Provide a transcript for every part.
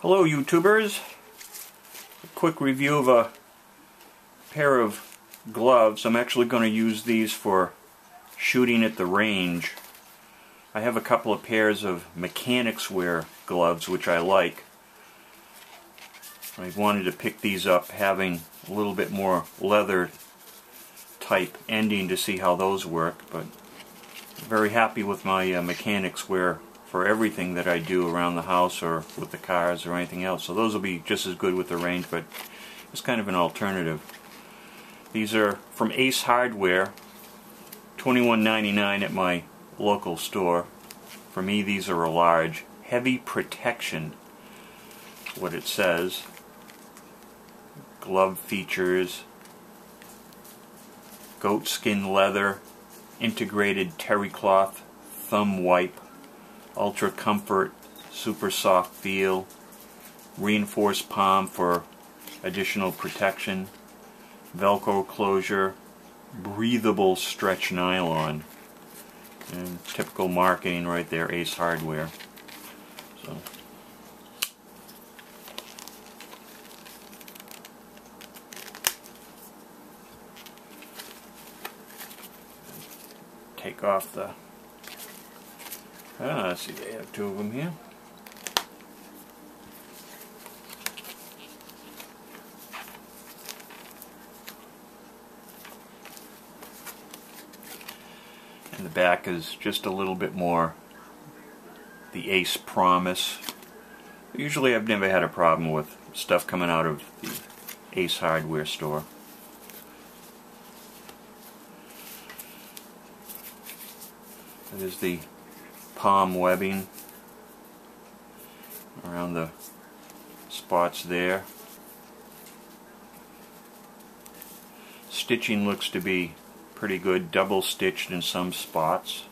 Hello YouTubers, a quick review of a pair of gloves. I'm actually going to use these for shooting at the range. I have a couple of pairs of Mechanix Wear gloves which I like. I wanted to pick these up having a little bit more leather type ending to see how those work, but I'm very happy with my Mechanix Wear for everything that I do around the house or with the cars or anything else. So those will be just as good with the range, but it's kind of an alternative. These are from Ace Hardware, $21.99 at my local store. For me, these are a large. Heavy protection, what it says. Glove features, goatskin leather, integrated terry cloth, thumb wipe, ultra comfort, super soft feel, reinforced palm for additional protection, Velcro closure, breathable stretch nylon, and typical marketing right there, Ace Hardware. So take off the let's see, they have two of them here. And the back is just a little bit more the Ace promise. Usually I've never had a problem with stuff coming out of the Ace Hardware store. There's the palm webbing around the spots there. Stitching looks to be pretty good, double stitched in some spots.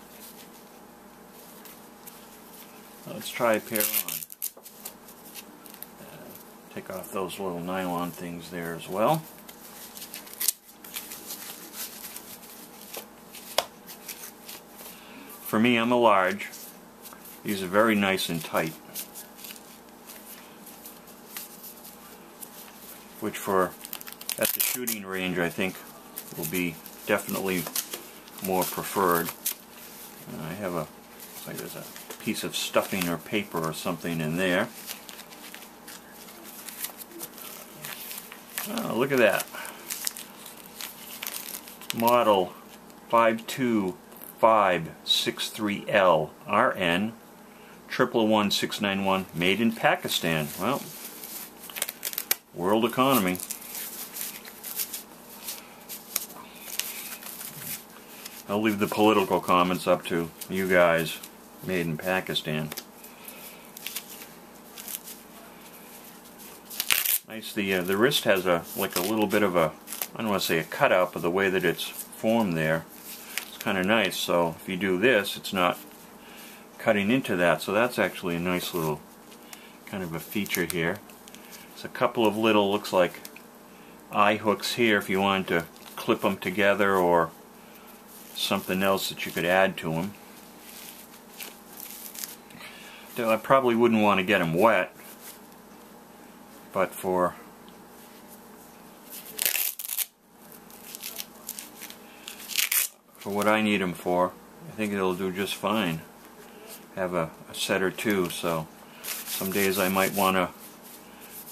Let's try a pair on. Take off those little nylon things there as well. For me, I'm a large. These are very nice and tight, which for at the shooting range I think will be definitely more preferred. I have a, looks like there's a piece of stuffing or paper or something in there. Oh, look at that. Model 52563L RN 111691, made in Pakistan. Well, world economy. I'll leave the political comments up to you guys. Made in Pakistan. Nice. The wrist has a like a little bit of a, I don't want to say a cutout, but the way that it's formed there, it's kind of nice. So if you do this, it's not cutting into that. So that's actually a nice little kind of a feature here. There's a couple of little, looks like eye hooks here if you wanted to clip them together or something else that you could add to them. I probably wouldn't want to get them wet, but for what I need them for, I think it'll do just fine. Have a set or two, so some days I might want to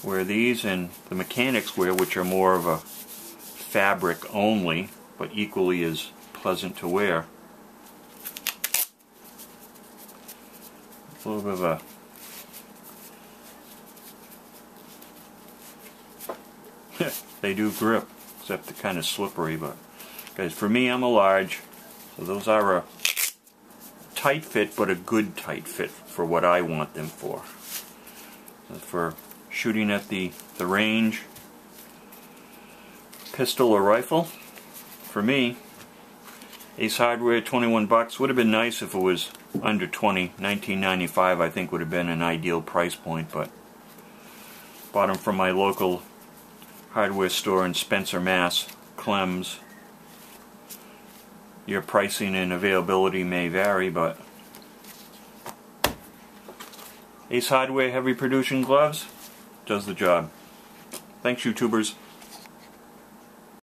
wear these, and the Mechanix Wear, which are more of a fabric only, but equally as pleasant to wear. A little bit of a they do grip, except they're kind of slippery, but guys, for me, I'm a large, so those are a tight fit, but a good tight fit for what I want them for. For shooting at the range, pistol or rifle, for me, Ace Hardware, 21 bucks. Would have been nice if it was under 20. $19.95 I think would have been an ideal price point, but bought them from my local hardware store in Spencer, Mass, Clem's. Your pricing and availability may vary, but Ace Hardware heavy production gloves does the job. Thanks, YouTubers.